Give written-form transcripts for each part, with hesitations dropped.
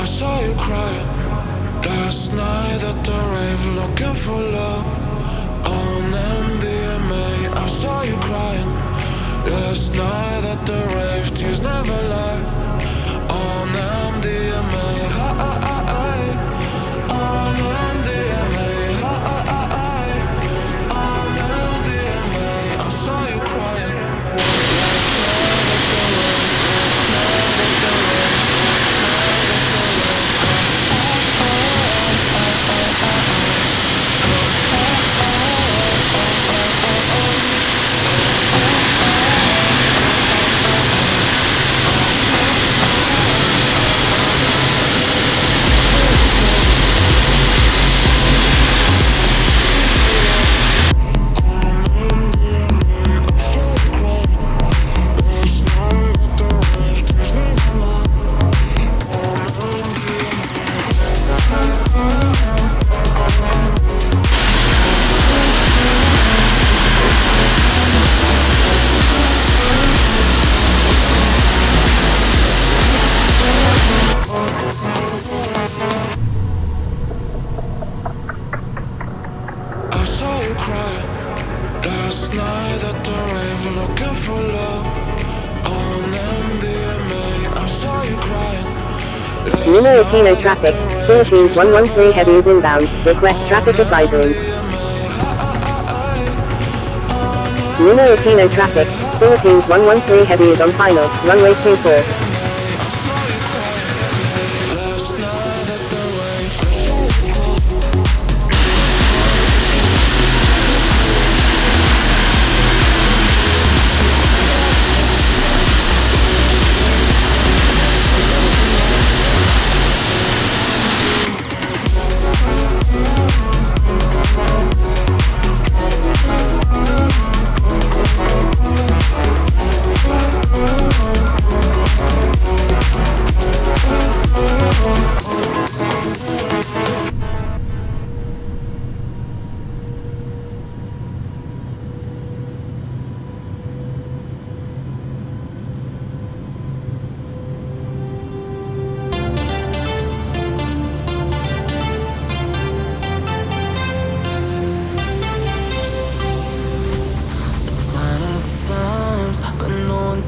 saw you crying last night at the rave, looking for love on MDMA. I saw you crying last night at the rave, tears never lie on MDMA. On MDMA. On MDMA. I saw you crying last night at the Manila Kino traffic, Philippines 113 heavies inbound, request traffic advisory. Manila Kino traffic, Philippines 113 heavies on final, runway 24.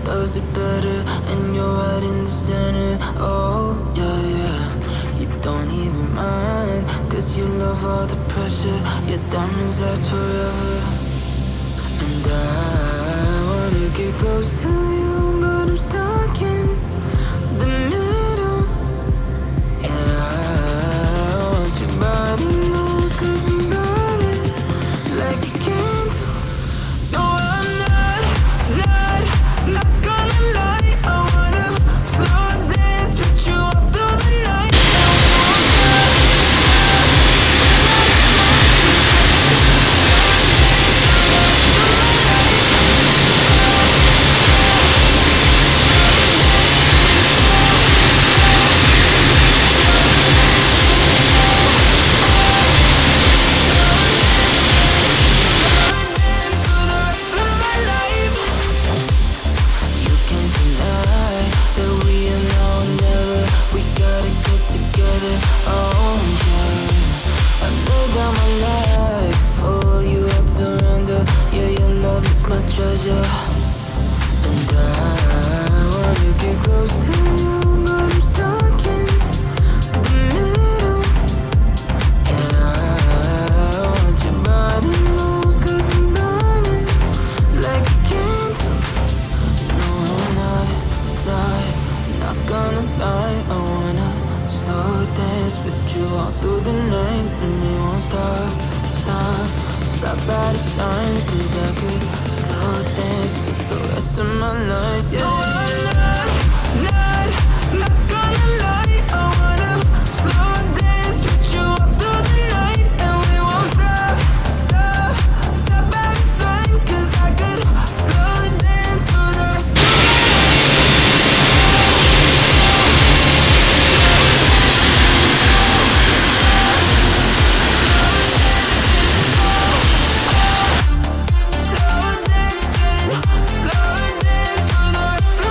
Does it better, and you're right in the center. Oh, yeah, yeah. You don't even mind, cause you love all the pressure. Your diamonds last forever. And I wanna get close to you, but I'm stuck in the middle. Yeah, I want your body moves, cause I'm burning like a candle. No, I'm not gonna lie, I wanna slow dance with you all through the night. Treasure, and I wanna get close to you, but I'm stuck in the middle. Yeah, I want your body moves, cause I'm burning like a candle. No, I'm not gonna lie, I wanna slow dance with you all through the night, and we won't stop at a sign, cause I could slow dance with the rest of my life. Yeah, not gonna lie, I wanna slow dance with you all through the night, and we won't stop at a sign, cause I could slow dance for the rest of my slow dance for the rest of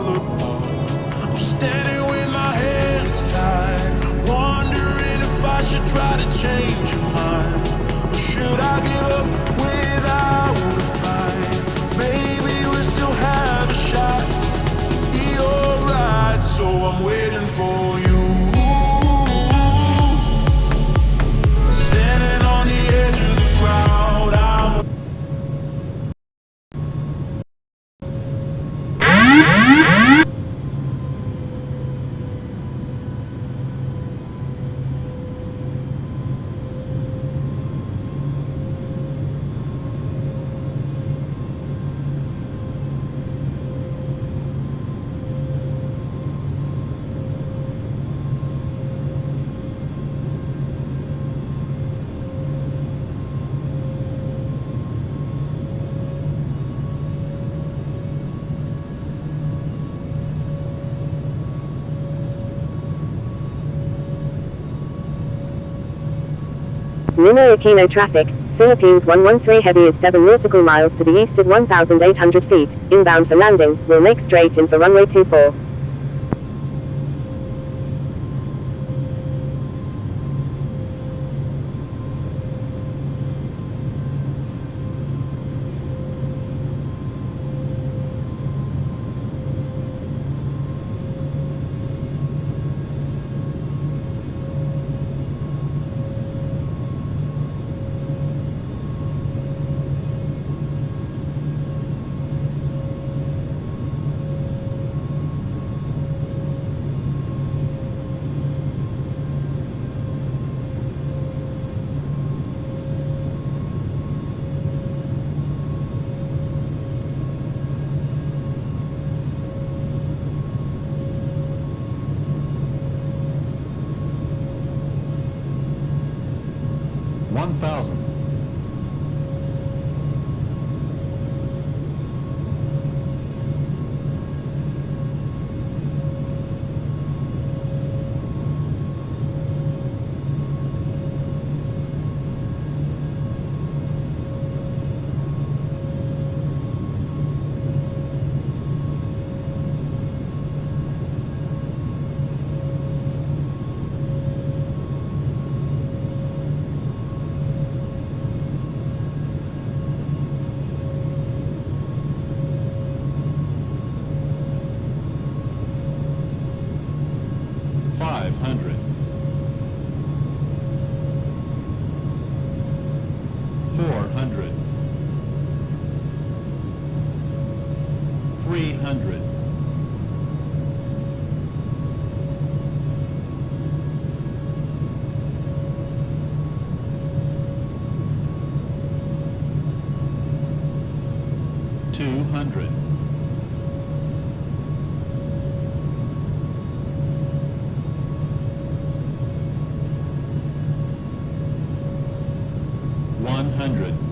fall apart. I'm standing with my hands tied, wondering if I should try to change your mind, or should I give up without a fight? Maybe we still have a shot to be alright, so I'm waiting for you. Standing on the edge of the crowd, I'm Ninoy Aquino traffic, Philippines 113 heavy is 7 nautical miles to the east at 1,800 feet, inbound for landing, will make straight in for runway 24.1,000. 500. 400. 300. 200. 100.